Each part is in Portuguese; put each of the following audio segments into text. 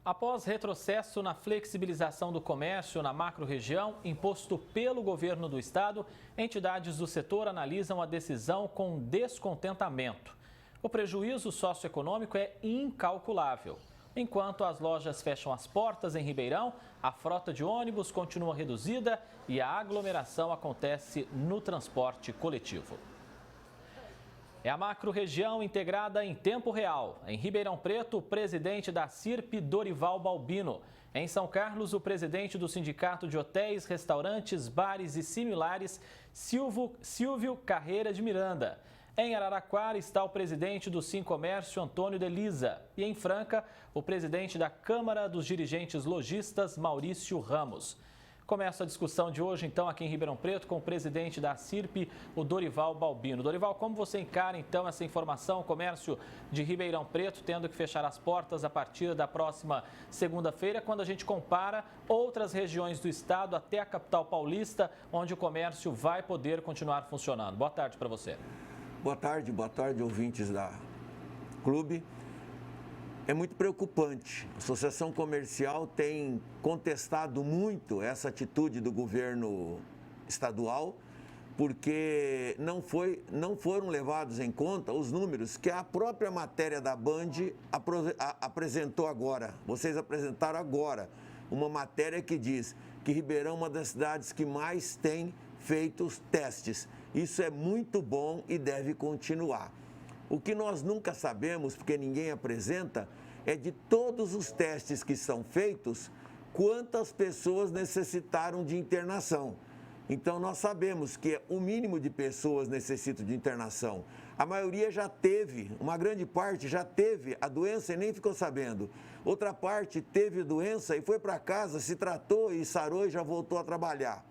Após retrocesso na flexibilização do comércio na macro-região, imposto pelo governo do estado, entidades do setor analisam a decisão com descontentamento. O prejuízo socioeconômico é incalculável. Enquanto as lojas fecham as portas em Ribeirão, a frota de ônibus continua reduzida e a aglomeração acontece no transporte coletivo. É a macro-região integrada em tempo real. Em Ribeirão Preto, o presidente da CIRP, Dorival Balbino. Em São Carlos, o presidente do Sindicato de Hotéis, Restaurantes, Bares e Similares, Silvio Carreira de Miranda. Em Araraquara está o presidente do Sincomércio, Antônio Delisa. E em Franca, o presidente da Câmara dos Dirigentes Lojistas, Maurício Ramos. Começa a discussão de hoje, então, aqui em Ribeirão Preto, com o presidente da CIRP, o Dorival Balbino. Dorival, como você encara, então, essa informação? O comércio de Ribeirão Preto tendo que fechar as portas a partir da próxima segunda-feira, quando a gente compara outras regiões do estado até a capital paulista, onde o comércio vai poder continuar funcionando. Boa tarde para você. Boa tarde, ouvintes da Clube. É muito preocupante. A Associação Comercial tem contestado muito essa atitude do governo estadual, porque não foram levados em conta os números que a própria matéria da Band apresentou agora. Vocês apresentaram agora uma matéria que diz que Ribeirão é uma das cidades que mais tem feito os testes. Isso é muito bom e deve continuar. O que nós nunca sabemos, porque ninguém apresenta, é de todos os testes que são feitos, quantas pessoas necessitaram de internação. Então, nós sabemos que o mínimo de pessoas necessitam de internação. A maioria já teve, uma grande parte já teve a doença e nem ficou sabendo. Outra parte teve doença e foi para casa, se tratou e sarou e já voltou a trabalhar.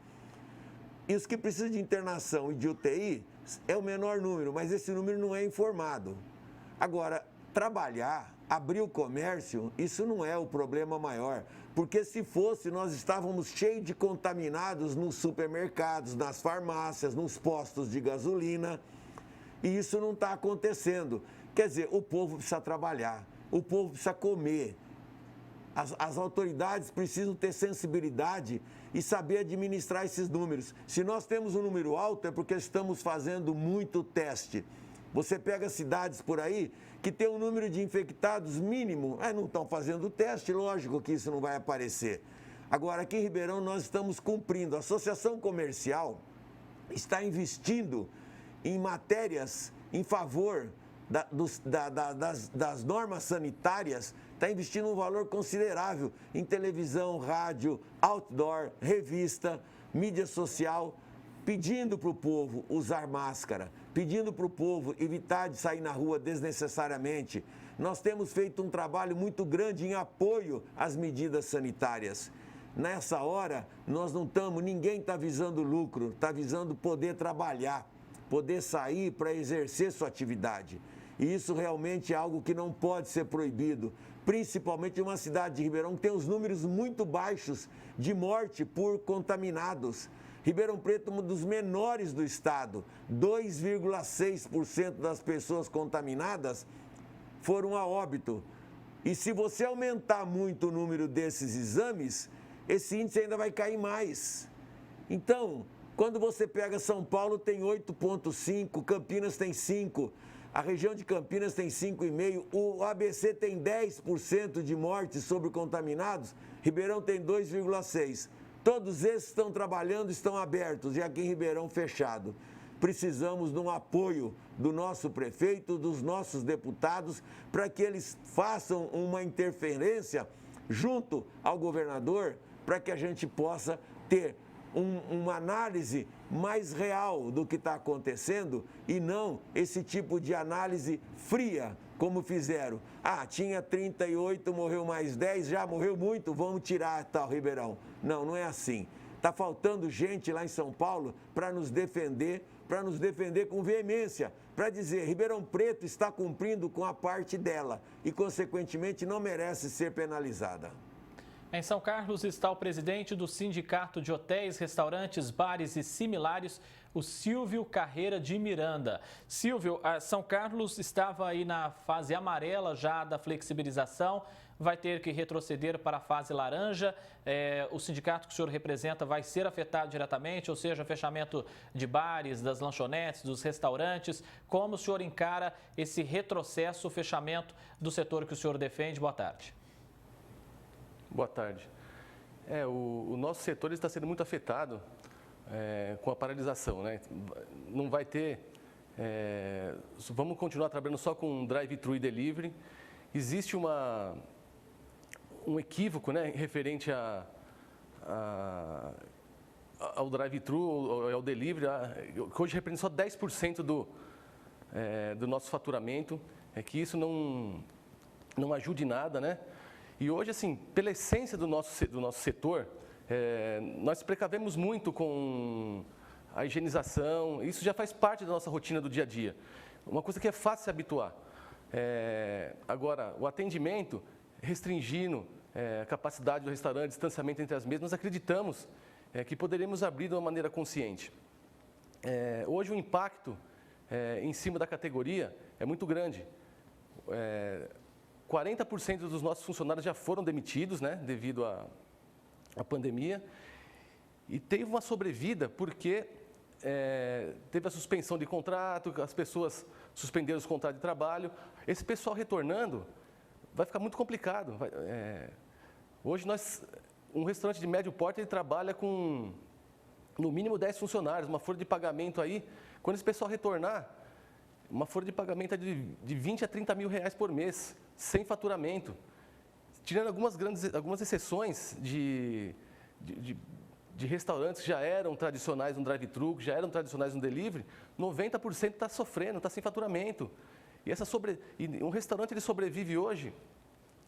E os que precisam de internação e de UTI é o menor número, mas esse número não é informado. Agora, trabalhar, abrir o comércio, isso não é o problema maior. Porque se fosse, nós estávamos cheios de contaminados nos supermercados, nas farmácias, nos postos de gasolina. E isso não está acontecendo. Quer dizer, o povo precisa trabalhar, o povo precisa comer. As autoridades precisam ter sensibilidade e saber administrar esses números. Se nós temos um número alto, é porque estamos fazendo muito teste. Você pega cidades por aí que tem um número de infectados mínimo, não estão fazendo teste, lógico que isso não vai aparecer. Agora, aqui em Ribeirão, nós estamos cumprindo. A Associação Comercial está investindo em matérias em favor das normas sanitárias, está investindo um valor considerável em televisão, rádio, outdoor, revista, mídia social, pedindo para o povo usar máscara, pedindo para o povo evitar de sair na rua desnecessariamente. Nós temos feito um trabalho muito grande em apoio às medidas sanitárias. Nessa hora, nós não estamos, ninguém está visando lucro, está visando poder trabalhar, poder sair para exercer sua atividade. E isso realmente é algo que não pode ser proibido, principalmente em uma cidade de Ribeirão que tem os números muito baixos de morte por contaminados. Ribeirão Preto é um dos menores do estado, 2,6% das pessoas contaminadas foram a óbito. E se você aumentar muito o número desses exames, esse índice ainda vai cair mais. Então, quando você pega São Paulo, tem 8,5%, Campinas tem 5%, a região de Campinas tem 5,5%, o ABC tem 10% de mortes sobre contaminados, Ribeirão tem 2,6%. Todos esses estão trabalhando, estão abertos, e aqui em Ribeirão fechado. Precisamos de um apoio do nosso prefeito, dos nossos deputados, para que eles façam uma interferência junto ao governador, para que a gente possa ter uma análise mais real do que está acontecendo e não esse tipo de análise fria, como fizeram. Tinha 38, morreu mais 10, já morreu muito, vamos tirar tal Ribeirão. Não, não é assim. Está faltando gente lá em São Paulo para nos defender com veemência, para dizer, Ribeirão Preto está cumprindo com a parte dela e, consequentemente, não merece ser penalizada. Em São Carlos está o presidente do Sindicato de Hotéis, Restaurantes, Bares e Similares, o Silvio Carreira de Miranda. Silvio, São Carlos estava aí na fase amarela já da flexibilização, vai ter que retroceder para a fase laranja. O sindicato que o senhor representa vai ser afetado diretamente, ou seja, fechamento de bares, das lanchonetes, dos restaurantes. Como o senhor encara esse retrocesso, o fechamento do setor que o senhor defende? Boa tarde. Boa tarde. O nosso setor está sendo muito afetado com a paralisação, né? Não vai ter... vamos continuar trabalhando só com drive-thru e delivery. Existe um equívoco, né, referente ao drive-thru, ao delivery, que hoje representa só 10% do nosso faturamento, que isso não ajude em nada, né? E hoje, assim, pela essência do nosso setor, nós precavemos muito com a higienização, isso já faz parte da nossa rotina do dia a dia. Uma coisa que é fácil se habituar. Agora, o atendimento, restringindo a capacidade do restaurante, distanciamento entre as mesas, nós acreditamos que poderemos abrir de uma maneira consciente. Hoje o impacto em cima da categoria é muito grande. 40% dos nossos funcionários já foram demitidos, né, devido à pandemia, e teve uma sobrevida porque teve a suspensão de contrato, as pessoas suspenderam os contratos de trabalho. Esse pessoal retornando vai ficar muito complicado. Hoje um restaurante de médio porte ele trabalha com no mínimo 10 funcionários, uma folha de pagamento aí, quando esse pessoal retornar, uma folha de pagamento é de 20 a 30 mil reais por mês, sem faturamento. Tirando algumas exceções de restaurantes que já eram tradicionais no drive-thru, que já eram tradicionais no delivery, 90% está sofrendo, está sem faturamento. E um restaurante ele sobrevive hoje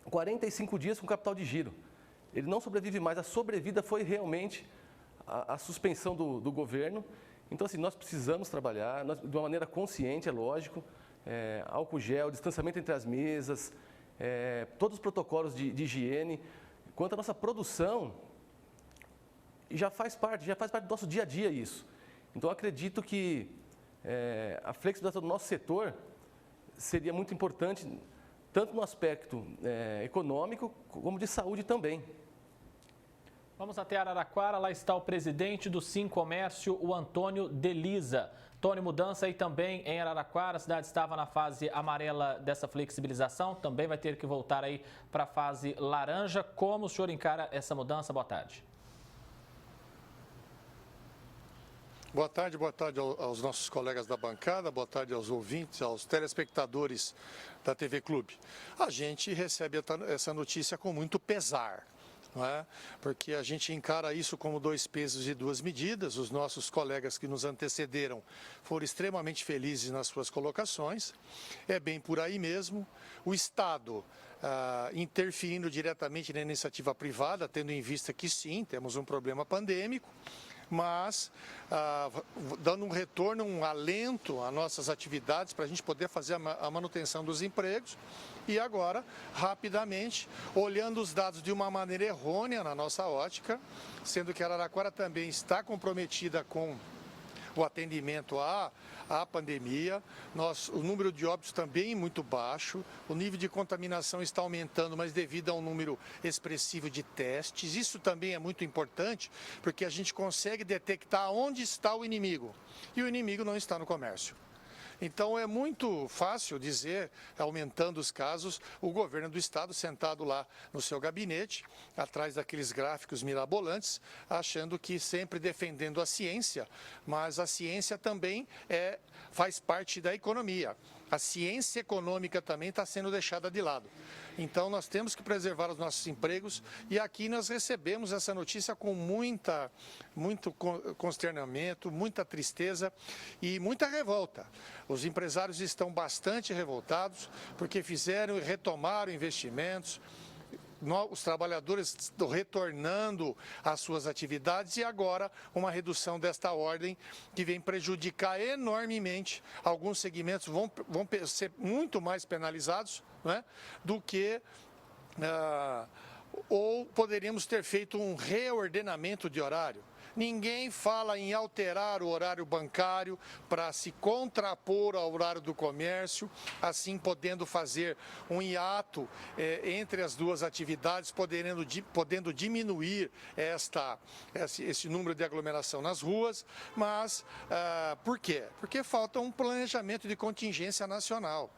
45 dias com capital de giro. Ele não sobrevive mais, a sobrevida foi realmente a suspensão do governo. Então, assim, nós precisamos trabalhar de uma maneira consciente, é lógico, álcool gel, distanciamento entre as mesas, todos os protocolos de higiene. Quanto à nossa produção, já faz parte do nosso dia a dia isso. Então, acredito que a flexibilização do nosso setor seria muito importante, tanto no aspecto econômico, como de saúde também. Vamos até Araraquara, lá está o presidente do Sincomércio, o Antônio Delisa. Antônio, mudança aí também em Araraquara, a cidade estava na fase amarela dessa flexibilização, também vai ter que voltar aí para a fase laranja. Como o senhor encara essa mudança? Boa tarde. Boa tarde aos nossos colegas da bancada, boa tarde aos ouvintes, aos telespectadores da TV Clube. A gente recebe essa notícia com muito pesar, não é? Porque a gente encara isso como 2 pesos e 2 medidas. Os nossos colegas que nos antecederam foram extremamente felizes nas suas colocações. É bem por aí mesmo. O Estado interferindo diretamente na iniciativa privada, tendo em vista que sim, temos um problema pandêmico, mas dando um retorno, um alento às nossas atividades para a gente poder fazer a manutenção dos empregos. E agora, rapidamente, olhando os dados de uma maneira errônea na nossa ótica, sendo que Araraquara também está comprometida com o atendimento à pandemia, o número de óbitos também muito baixo, o nível de contaminação está aumentando, mas devido a um número expressivo de testes. Isso também é muito importante, porque a gente consegue detectar onde está o inimigo, e o inimigo não está no comércio. Então é muito fácil dizer, aumentando os casos, o governo do estado sentado lá no seu gabinete, atrás daqueles gráficos mirabolantes, achando que sempre defendendo a ciência, mas a ciência também faz parte da economia. A ciência econômica também está sendo deixada de lado. Então nós temos que preservar os nossos empregos, e aqui nós recebemos essa notícia com muito consternamento, muita tristeza e muita revolta. Os empresários estão bastante revoltados porque fizeram e retomaram investimentos, os trabalhadores estão retornando às suas atividades, e agora uma redução desta ordem que vem prejudicar enormemente. Alguns segmentos vão ser muito mais penalizados, né, do que ou poderíamos ter feito um reordenamento de horário. Ninguém fala em alterar o horário bancário para se contrapor ao horário do comércio, assim podendo fazer um hiato entre as duas atividades, podendo diminuir esse número de aglomeração nas ruas. Mas por quê? Porque falta um planejamento de contingência nacional.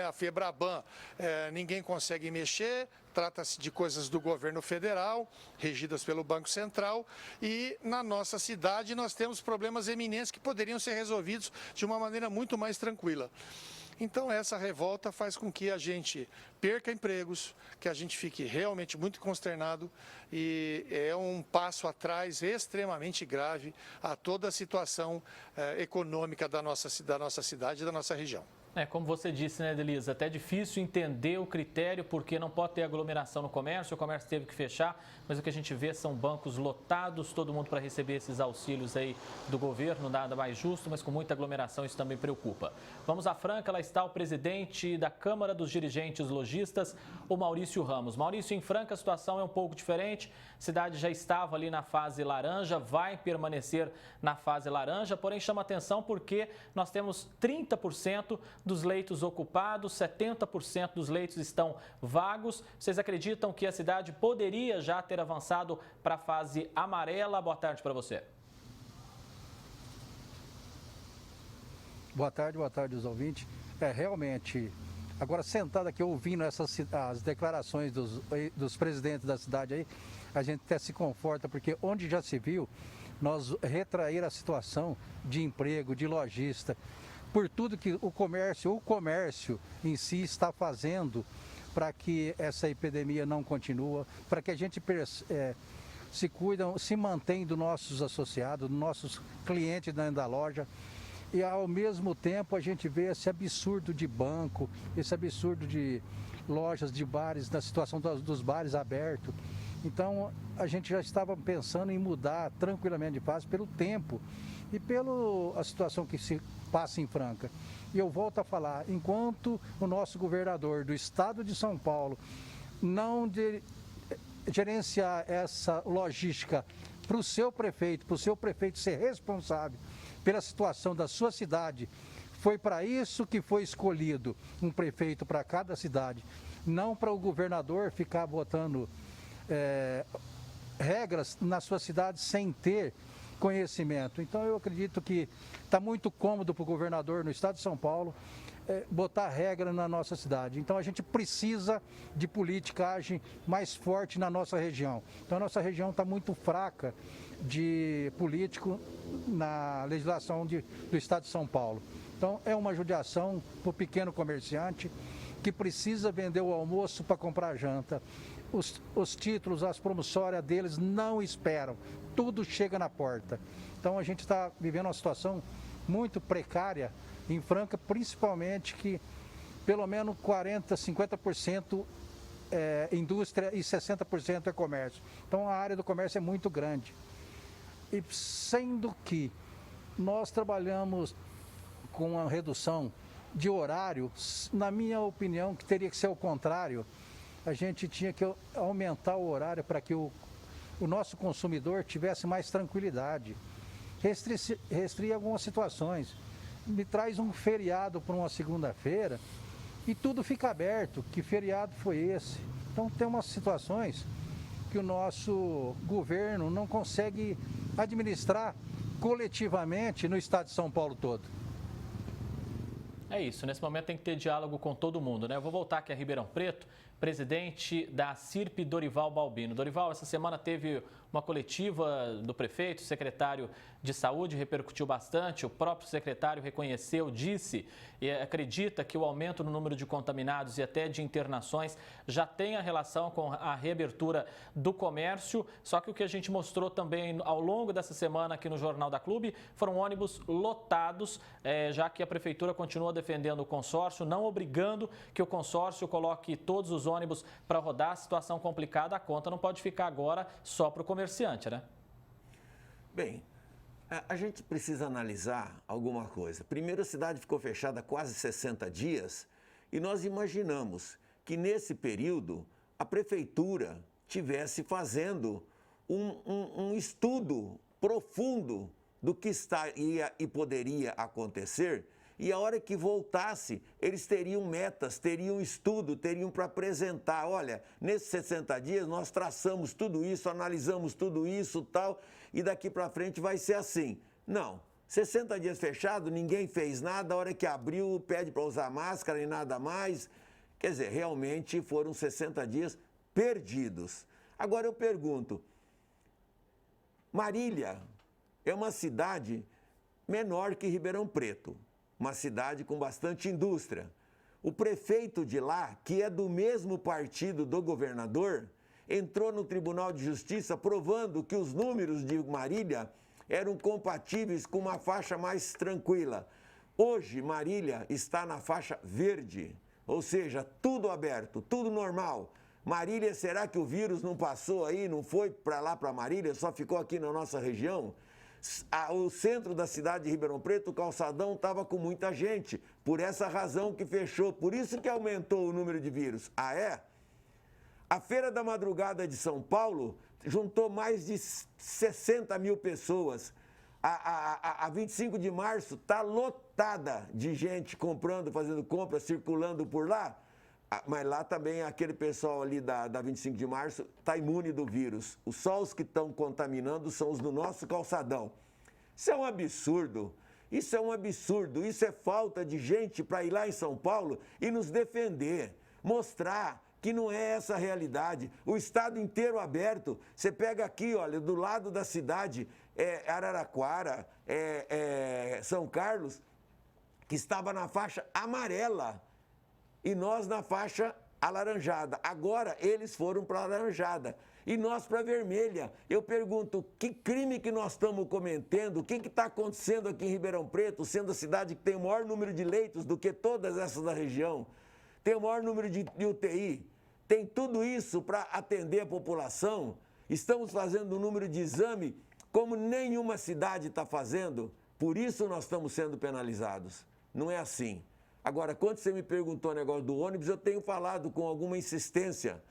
A FEBRABAN, ninguém consegue mexer, trata-se de coisas do governo federal, regidas pelo Banco Central, e na nossa cidade nós temos problemas eminentes que poderiam ser resolvidos de uma maneira muito mais tranquila. Então essa revolta faz com que a gente perca empregos, que a gente fique realmente muito consternado, e é um passo atrás extremamente grave a toda a situação econômica da nossa cidade e da nossa região. Como você disse, né, Delisa, até difícil entender o critério porque não pode ter aglomeração no comércio, o comércio teve que fechar, mas o que a gente vê são bancos lotados, todo mundo para receber esses auxílios aí do governo, nada mais justo, mas com muita aglomeração isso também preocupa. Vamos a Franca, lá está o presidente da Câmara dos Dirigentes Lojistas, o Maurício Ramos. Maurício, em Franca a situação é um pouco diferente, a cidade já estava ali na fase laranja, vai permanecer na fase laranja, porém chama atenção porque nós temos 30% dos leitos ocupados, 70% dos leitos estão vagos. Vocês acreditam que a cidade poderia já ter avançado para a fase amarela? Boa tarde para você. Boa tarde aos ouvintes. Realmente, agora sentado aqui ouvindo as declarações dos presidentes da cidade aí, a gente até se conforta, porque onde já se viu, nós retrair a situação de emprego, de lojista, por tudo que o comércio em si está fazendo para que essa epidemia não continue, para que a gente se cuidam, se mantém dos nossos associados, dos nossos clientes dentro da loja. E ao mesmo tempo a gente vê esse absurdo de banco, esse absurdo de lojas, de bares, na situação dos bares abertos. Então a gente já estava pensando em mudar tranquilamente de fase pelo tempo e pela situação que se passa em Franca. E eu volto a falar, enquanto o nosso governador do estado de São Paulo não gerenciar essa logística para o seu prefeito ser responsável pela situação da sua cidade, foi para isso que foi escolhido um prefeito para cada cidade, não para o governador ficar botando regras na sua cidade sem ter conhecimento. Então eu acredito que está muito cômodo para o governador no estado de São Paulo botar regra na nossa cidade. Então a gente precisa de politicagem mais forte na nossa região. Então a nossa região está muito fraca de político na legislação do estado de São Paulo. Então é uma judiação para o pequeno comerciante que precisa vender o almoço para comprar janta. Os títulos, as promissórias deles não esperam, tudo chega na porta. Então a gente está vivendo uma situação muito precária em Franca, principalmente que pelo menos 40%, 50% é indústria e 60% é comércio. Então a área do comércio é muito grande. E sendo que nós trabalhamos com a redução de horário, na minha opinião, que teria que ser o contrário, a gente tinha que aumentar o horário para que o nosso consumidor tivesse mais tranquilidade. Restringir algumas situações. Me traz um feriado para uma segunda-feira e tudo fica aberto. Que feriado foi esse? Então tem umas situações que o nosso governo não consegue administrar coletivamente no estado de São Paulo todo. É isso, nesse momento tem que ter diálogo com todo mundo, né? Eu vou voltar aqui a Ribeirão Preto, presidente da CIRP, Dorival Balbino. Dorival, essa semana teve uma coletiva do prefeito, secretário de saúde, repercutiu bastante. O próprio secretário reconheceu, disse e acredita que o aumento no número de contaminados e até de internações já tem a relação com a reabertura do comércio. Só que o que a gente mostrou também ao longo dessa semana aqui no Jornal da Clube foram ônibus lotados, já que a prefeitura continua defendendo o consórcio, não obrigando que o consórcio coloque todos os ônibus para rodar. A situação complicada, a conta não pode ficar agora só para o comerciante, né? Bem, a gente precisa analisar alguma coisa. Primeiro, a cidade ficou fechada há quase 60 dias e nós imaginamos que nesse período a prefeitura tivesse fazendo um estudo profundo do que ia e poderia acontecer, e a hora que voltasse, eles teriam metas, teriam estudo, teriam para apresentar. Olha, nesses 60 dias nós traçamos tudo isso, analisamos tudo isso, tal, e daqui para frente vai ser assim. Não, 60 dias fechado, ninguém fez nada, a hora que abriu, pede para usar máscara e nada mais. Quer dizer, realmente foram 60 dias perdidos. Agora eu pergunto, Marília é uma cidade menor que Ribeirão Preto, uma cidade com bastante indústria. O prefeito de lá, que é do mesmo partido do governador, entrou no Tribunal de Justiça provando que os números de Marília eram compatíveis com uma faixa mais tranquila. Hoje, Marília está na faixa verde, ou seja, tudo aberto, tudo normal. Marília, será que o vírus não passou aí, não foi para lá, para Marília, só ficou aqui na nossa região? O centro da cidade de Ribeirão Preto, o calçadão, estava com muita gente, por essa razão que fechou, por isso que aumentou o número de vírus. Ah, é? A Feira da Madrugada de São Paulo juntou mais de 60 mil pessoas. A 25 de março está lotada de gente comprando, fazendo compras, circulando por lá. Mas lá também aquele pessoal ali da 25 de março está imune do vírus. Só os que estão contaminando são os do nosso calçadão. Isso é um absurdo. Isso é um absurdo. Isso é falta de gente para ir lá em São Paulo e nos defender, mostrar que não é essa a realidade. O estado inteiro aberto. Você pega aqui, olha, do lado da cidade, Araraquara, São Carlos, que estava na faixa amarela. E nós na faixa alaranjada. Agora eles foram para a alaranjada e nós para a vermelha. Eu pergunto, que crime que nós estamos cometendo? O que está acontecendo aqui em Ribeirão Preto, sendo a cidade que tem o maior número de leitos do que todas essas da região? Tem o maior número de UTI? Tem tudo isso para atender a população? Estamos fazendo um número de exame como nenhuma cidade está fazendo? Por isso nós estamos sendo penalizados. Não é assim. Agora, quando você me perguntou o negócio do ônibus, eu tenho falado com alguma insistência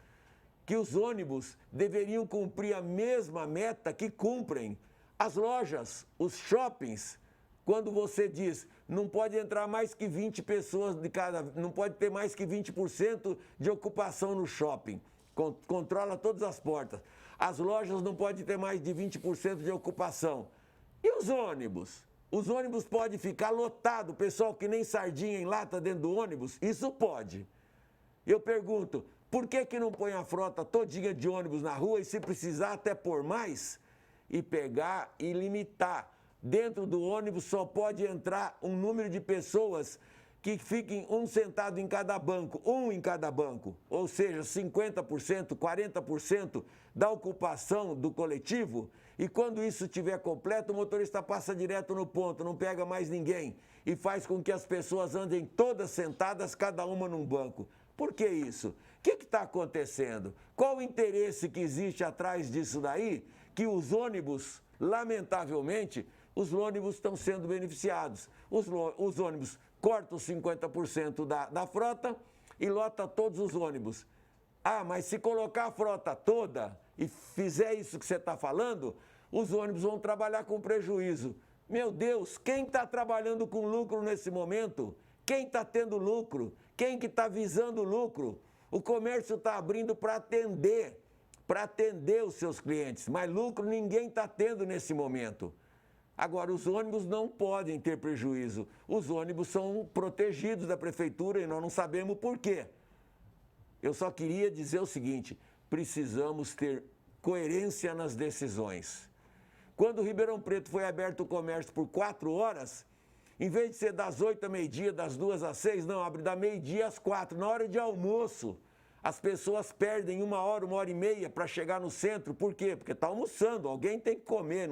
que os ônibus deveriam cumprir a mesma meta que cumprem as lojas, os shoppings. Quando você diz, não pode entrar mais que 20 pessoas de cada, não pode ter mais que 20% de ocupação no shopping. Controla todas as portas. As lojas não podem ter mais de 20% de ocupação. E os ônibus? Os ônibus podem ficar lotados, pessoal que nem sardinha em lata dentro do ônibus? Isso pode. Eu pergunto, por que não põe a frota todinha de ônibus na rua e se precisar até pôr mais? E pegar e limitar. Dentro do ônibus só pode entrar um número de pessoas que fiquem um sentado em cada banco, um em cada banco. Ou seja, 50%, 40% da ocupação do coletivo. E quando isso estiver completo, o motorista passa direto no ponto, não pega mais ninguém. E faz com que as pessoas andem todas sentadas, cada uma num banco. Por que isso? O que está acontecendo? Qual o interesse que existe atrás disso daí? Que os ônibus, lamentavelmente, os ônibus estão sendo beneficiados. Os ônibus cortam 50% da frota e lota todos os ônibus. Ah, mas se colocar a frota toda e fizer isso que você está falando, os ônibus vão trabalhar com prejuízo. Meu Deus, quem está trabalhando com lucro nesse momento? Quem está tendo lucro? Quem que está visando lucro? O comércio está abrindo para atender os seus clientes, mas lucro ninguém está tendo nesse momento. Agora, os ônibus não podem ter prejuízo. Os ônibus são protegidos da prefeitura e nós não sabemos por quê. Eu só queria dizer o seguinte, precisamos ter coerência nas decisões. Quando Ribeirão Preto foi aberto o comércio por 4 horas, em vez de ser das 8 a meio-dia, das 2 às 6, não, abre da meio-dia às 4. Na hora de almoço, as pessoas perdem 1 hora, 1h30 para chegar no centro. Por quê? Porque está almoçando, alguém tem que comer,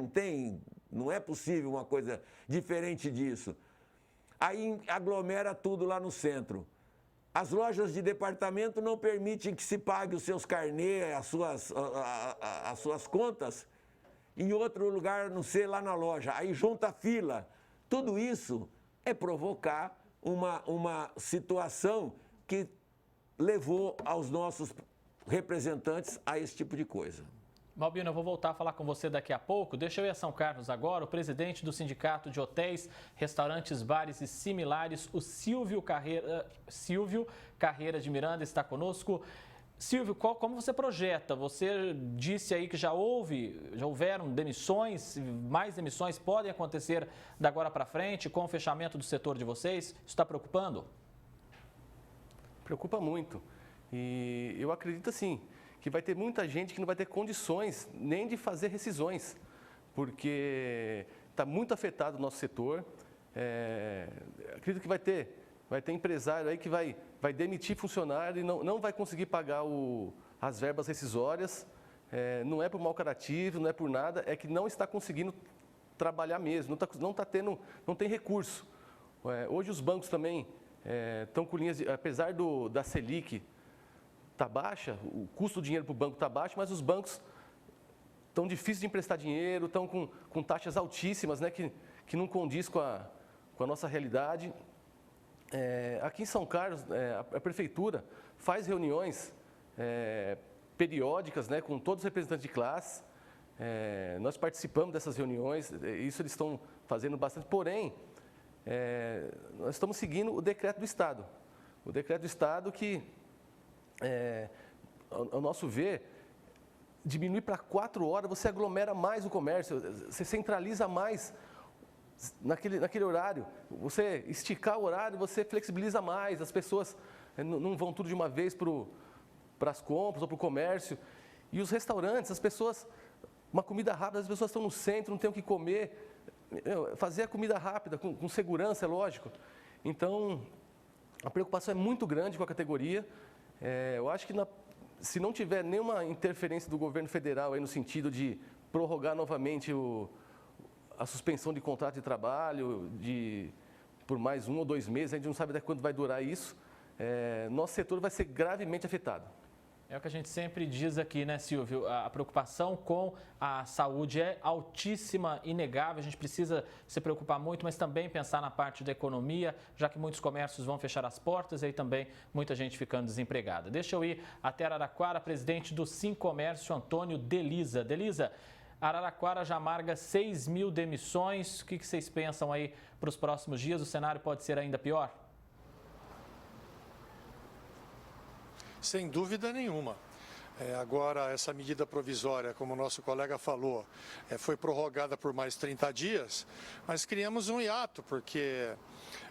não é possível uma coisa diferente disso. Aí aglomera tudo lá no centro. As lojas de departamento não permitem que se pague os seus carnês, as suas contas, em outro lugar, não sei, lá na loja. Aí junta a fila. Tudo isso é provocar uma situação que levou aos nossos representantes a esse tipo de coisa. Balbino, eu vou voltar a falar com você daqui a pouco. Deixa eu ir a São Carlos agora. O presidente do Sindicato de Hotéis, Restaurantes, Bares e Similares, o Silvio Carreira de Miranda, está conosco. Silvio, como você projeta? Você disse aí que já houveram demissões, mais demissões podem acontecer da agora para frente com o fechamento do setor de vocês. Isso está preocupando? Preocupa muito. E eu acredito, assim, que vai ter muita gente que não vai ter condições nem de fazer rescisões, porque está muito afetado o nosso setor. Acredito que vai ter empresário aí que vai demitir funcionário e não vai conseguir pagar as verbas rescisórias. Não é por mau caratismo, não é por nada, é que não está conseguindo trabalhar mesmo, não tem recurso. Hoje os bancos também estão com linhas, apesar da Selic está baixa, o custo do dinheiro para o banco está baixo, mas os bancos estão difíceis de emprestar dinheiro, estão com taxas altíssimas, né, que não condiz com a nossa realidade. Aqui em São Carlos, a prefeitura faz reuniões periódicas, né, com todos os representantes de classe. Nós participamos dessas reuniões, isso eles estão fazendo bastante, porém, nós estamos seguindo o decreto do Estado. O decreto do Estado que, ao nosso ver, diminui para 4 horas, você aglomera mais o comércio, você centraliza mais naquele horário. Você esticar o horário, você flexibiliza mais, as pessoas não vão tudo de uma vez para as compras ou para o comércio. E os restaurantes, as pessoas, uma comida rápida, as pessoas estão no centro, não têm o que comer. Fazer a comida rápida, com segurança, é lógico. Então, a preocupação é muito grande com a categoria. Eu acho que se não tiver nenhuma interferência do governo federal aí no sentido de prorrogar novamente a suspensão de contrato de trabalho por mais 1 ou 2 meses, a gente não sabe até quando vai durar isso, nosso setor vai ser gravemente afetado. É o que a gente sempre diz aqui, né, Silvio? A preocupação com a saúde é altíssima, inegável. A gente precisa se preocupar muito, mas também pensar na parte da economia, já que muitos comércios vão fechar as portas e aí também muita gente ficando desempregada. Deixa eu ir até Araraquara, presidente do Sincomércio, Antônio Deliza. Deliza, Araraquara já amarga 6.000 demissões. O que vocês pensam aí para os próximos dias? O cenário pode ser ainda pior? Sem dúvida nenhuma. Agora, essa medida provisória, como o nosso colega falou, foi prorrogada por mais 30 dias, mas criamos um hiato, porque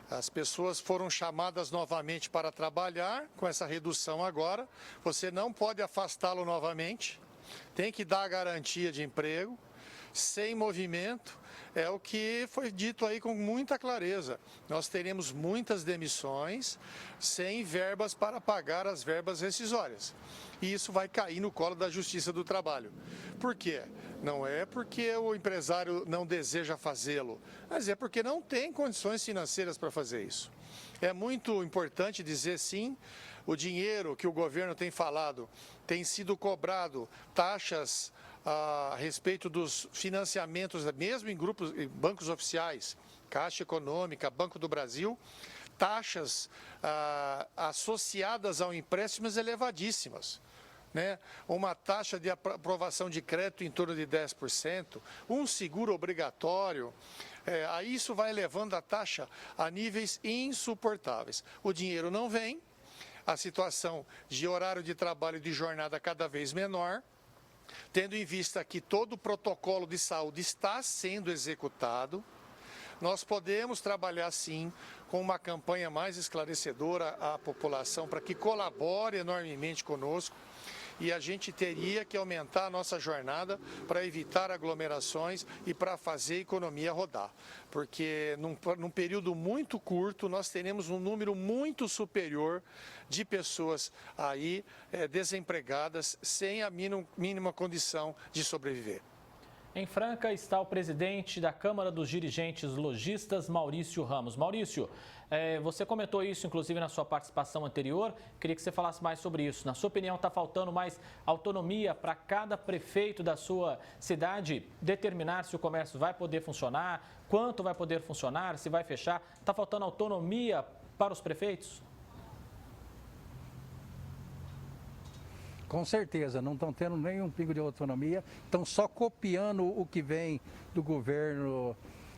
as pessoas foram chamadas novamente para trabalhar com essa redução agora. Você não pode afastá-lo novamente, tem que dar a garantia de emprego, sem movimento. É o que foi dito aí com muita clareza. Nós teremos muitas demissões sem verbas para pagar as verbas rescisórias. E isso vai cair no colo da Justiça do Trabalho. Por quê? Não é porque o empresário não deseja fazê-lo, mas é porque não tem condições financeiras para fazer isso. É muito importante dizer sim, o dinheiro que o governo tem falado tem sido cobrado, taxas a respeito dos financiamentos, mesmo em bancos oficiais, Caixa Econômica, Banco do Brasil, taxas associadas ao empréstimo elevadíssimas. Né? Uma taxa de aprovação de crédito em torno de 10%, um seguro obrigatório, aí isso vai elevando a taxa a níveis insuportáveis. O dinheiro não vem, a situação de horário de trabalho e de jornada cada vez menor, tendo em vista que todo o protocolo de saúde está sendo executado, nós podemos trabalhar sim com uma campanha mais esclarecedora à população para que colabore enormemente conosco. E a gente teria que aumentar a nossa jornada para evitar aglomerações e para fazer a economia rodar. Porque num período muito curto nós teremos um número muito superior de pessoas aí desempregadas sem a mínima condição de sobreviver. Em Franca está o presidente da Câmara dos Dirigentes Lojistas, Maurício Ramos. Maurício, você comentou isso, inclusive, na sua participação anterior. Queria que você falasse mais sobre isso. Na sua opinião, está faltando mais autonomia para cada prefeito da sua cidade determinar se o comércio vai poder funcionar, quanto vai poder funcionar, se vai fechar? Está faltando autonomia para os prefeitos? Com certeza, não estão tendo nenhum pingo de autonomia, estão só copiando o que vem do governo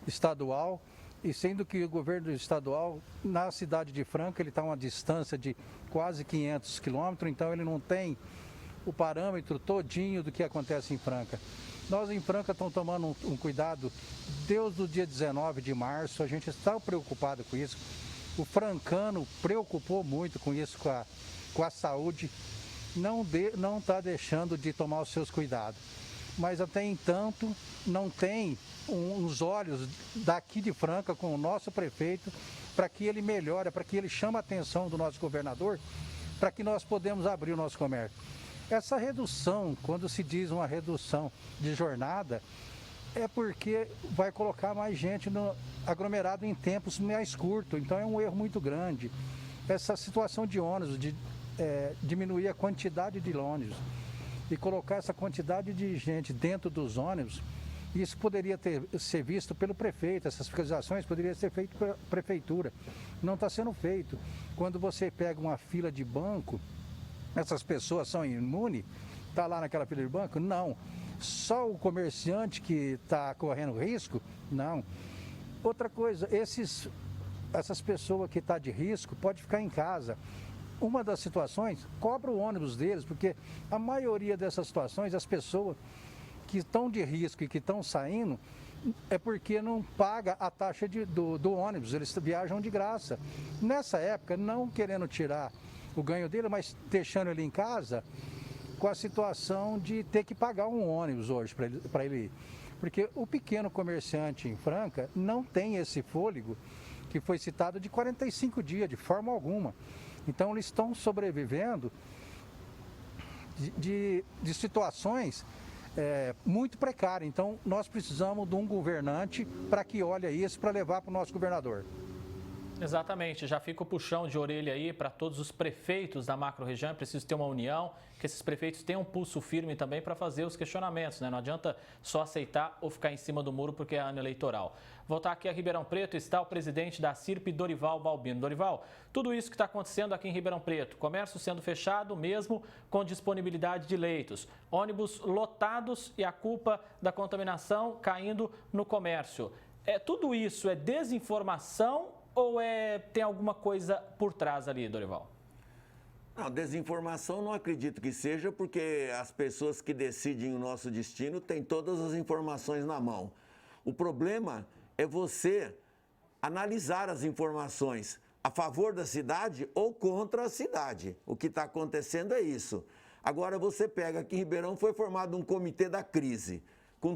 estadual, e sendo que o governo estadual, na cidade de Franca, ele está a uma distância de quase 500 quilômetros, então ele não tem o parâmetro todinho do que acontece em Franca. Nós em Franca estamos tomando um cuidado desde o dia 19 de março, a gente está preocupado com isso. O francano preocupou muito com isso, com a saúde, não está deixando de tomar os seus cuidados. Mas até entanto não tem os olhos daqui de Franca com o nosso prefeito para que ele melhore, para que ele chame a atenção do nosso governador, para que nós podemos abrir o nosso comércio. Essa redução, quando se diz uma redução de jornada, é porque vai colocar mais gente no aglomerado em tempos mais curtos, então é um erro muito grande. Essa situação de ônibus, de diminuir a quantidade de ônibus e colocar essa quantidade de gente dentro dos ônibus, isso poderia ser visto pelo prefeito, essas fiscalizações poderiam ser feitas pela prefeitura. Não está sendo feito. Quando você pega uma fila de banco, essas pessoas são imunes? Está lá naquela fila de banco? Não. Só o comerciante que está correndo risco? Não. Outra coisa, essas pessoas que estão de risco podem ficar em casa. Uma das situações, cobra o ônibus deles, porque a maioria dessas situações, as pessoas que estão de risco e que estão saindo, é porque não paga a taxa do ônibus, eles viajam de graça. Nessa época, não querendo tirar o ganho dele, mas deixando ele em casa, com a situação de ter que pagar um ônibus hoje para ele ir. Porque o pequeno comerciante em Franca não tem esse fôlego que foi citado de 45 dias, de forma alguma. Então, eles estão sobrevivendo de situações muito precárias. Então, nós precisamos de um governante para que olhe isso, para levar para o nosso governador. Exatamente, já fica o puxão de orelha aí para todos os prefeitos da macro-região, é preciso ter uma união, que esses prefeitos tenham um pulso firme também para fazer os questionamentos, né? Não adianta só aceitar ou ficar em cima do muro porque é ano eleitoral. Voltar aqui a Ribeirão Preto, está o presidente da CIRP, Dorival Balbino. Dorival, tudo isso que está acontecendo aqui em Ribeirão Preto, comércio sendo fechado mesmo com disponibilidade de leitos, ônibus lotados e a culpa da contaminação caindo no comércio. Tudo isso é desinformação ou tem alguma coisa por trás ali, Dorival? Não, desinformação não acredito que seja, porque as pessoas que decidem o nosso destino têm todas as informações na mão. O problema é você analisar as informações a favor da cidade ou contra a cidade. O que está acontecendo é isso. Agora você pega aqui em Ribeirão, foi formado um comitê da crise, com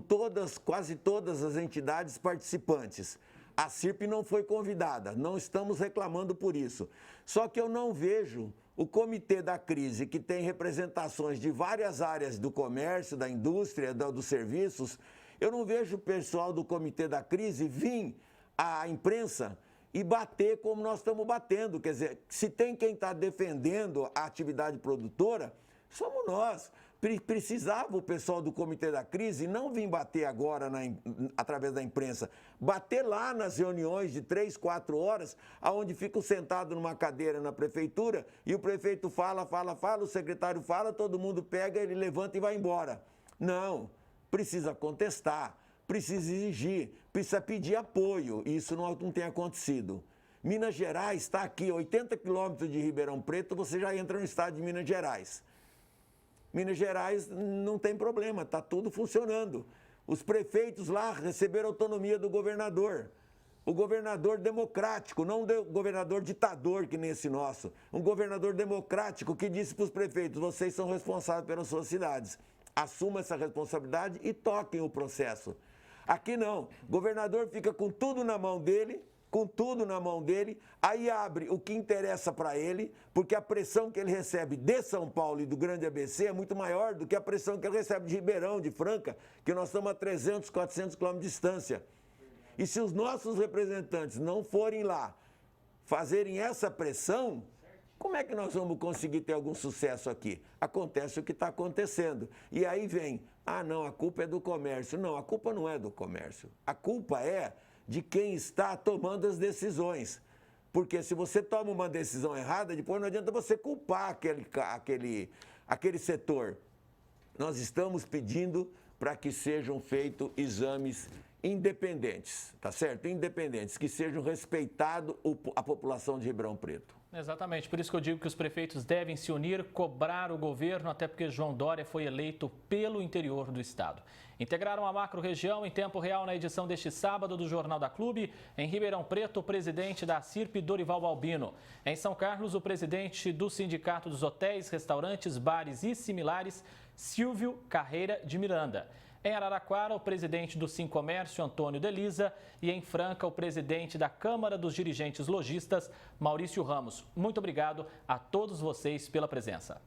quase todas as entidades participantes. A CIRP não foi convidada, não estamos reclamando por isso. Só que eu não vejo o comitê da crise, que tem representações de várias áreas do comércio, da indústria, dos serviços, eu não vejo o pessoal do comitê da crise vir à imprensa e bater como nós estamos batendo. Quer dizer, se tem quem está defendendo a atividade produtora, somos nós. Precisava o pessoal do comitê da crise não vir bater agora através da imprensa, bater lá nas reuniões de 3, 4 horas, onde ficam sentados numa cadeira na prefeitura e o prefeito fala, o secretário fala, todo mundo pega, ele levanta e vai embora. Não, precisa contestar, precisa exigir, precisa pedir apoio, e isso não tem acontecido. Minas Gerais está aqui, 80 quilômetros de Ribeirão Preto, você já entra no estado de Minas Gerais. Minas Gerais não tem problema, está tudo funcionando. Os prefeitos lá receberam autonomia do governador. O governador democrático, não o governador ditador que nem esse nosso. Um governador democrático que disse para os prefeitos, vocês são responsáveis pelas suas cidades. Assumam essa responsabilidade e toquem o processo. Aqui não, o governador fica com tudo na mão dele, aí abre o que interessa para ele, porque a pressão que ele recebe de São Paulo e do Grande ABC é muito maior do que a pressão que ele recebe de Ribeirão, de Franca, que nós estamos a 300, 400 quilômetros de distância. E se os nossos representantes não forem lá fazerem essa pressão, como é que nós vamos conseguir ter algum sucesso aqui? Acontece o que está acontecendo. E aí vem, não, a culpa é do comércio. Não, a culpa não é do comércio. A culpa é de quem está tomando as decisões. Porque se você toma uma decisão errada, depois não adianta você culpar aquele setor. Nós estamos pedindo para que sejam feitos exames independentes, tá certo? Independentes, que sejam respeitados a população de Ribeirão Preto. Exatamente, por isso que eu digo que os prefeitos devem se unir, cobrar o governo, até porque João Dória foi eleito pelo interior do estado. Integraram a macro-região em tempo real na edição deste sábado do Jornal da Clube. Em Ribeirão Preto, o presidente da CIRP, Dorival Balbino. Em São Carlos, o presidente do Sindicato dos Hotéis, Restaurantes, Bares e Similares, Silvio Carreira de Miranda. Em Araraquara, o presidente do Sincomércio, Antônio Delisa, e em Franca, o presidente da Câmara dos Dirigentes Lojistas, Maurício Ramos. Muito obrigado a todos vocês pela presença.